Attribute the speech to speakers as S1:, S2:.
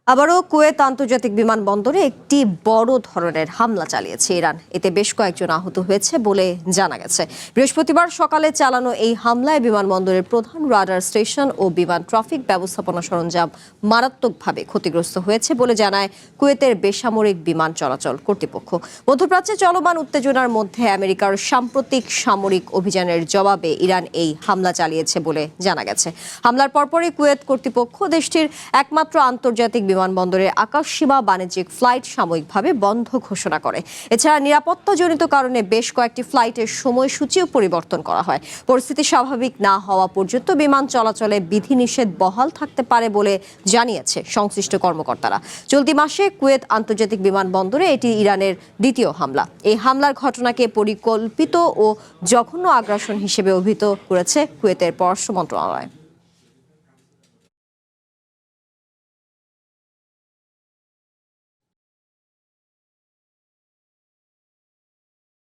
S1: আবারও কুয়েত আন্তর্জাতিক বিমানবন্দরে একটি বড় ধরনের হামলা চালিয়েছে ইরান। এতে বেশ কয়েকজন আহত হয়েছে বলে জানা গেছে। বৃহস্পতিবার সকালে চালানো এই হামলায় বিমানবন্দরের প্রধান রাডার স্টেশন ও বিমান ট্রাফিক ব্যবস্থাপনা সরঞ্জাম মারাত্মকভাবে ক্ষতিগ্রস্ত হয়েছে বলে জানায় কুয়েতের বেসামরিক বিমান চলাচল কর্তৃপক্ষ। মধ্যপ্রাচ্যে চলমান উত্তেজনার মধ্যে আমেরিকার সাম্প্রতিক সামরিক অভিযানের জবাবে ইরান এই হামলা চালিয়েছে বলে জানা গেছে। হামলার পরপরই কুয়েত কর্তৃপক্ষ দেশটির একমাত্র আন্তর্জাতিক বিমানবন্দরের আকাশসীমা বাণিজ্যিক ফ্লাইট সাময়িকভাবে বন্ধ ঘোষণা করে। এছাড়া নিরাপত্তাজনিত কারণে বেশ কয়েকটি ফ্লাইটের সময়সূচিও পরিবর্তন করা হয়। পরিস্থিতি স্বাভাবিক না হওয়া পর্যন্ত বিমান চলাচলে বিধিনিষেধ বহাল থাকতে পারে বলে জানিয়েছে সংশ্লিষ্ট কর্মকর্তারা। চলতি মাসে কুয়েত আন্তর্জাতিক বিমানবন্দরে এটি ইরানের দ্বিতীয় হামলা। এই হামলার ঘটনাকে পরিকল্পিত ও জঘন্য আগ্রাসন হিসেবে অভিহিত করেছে কুয়েতের পররাষ্ট্র মন্ত্রণালয়।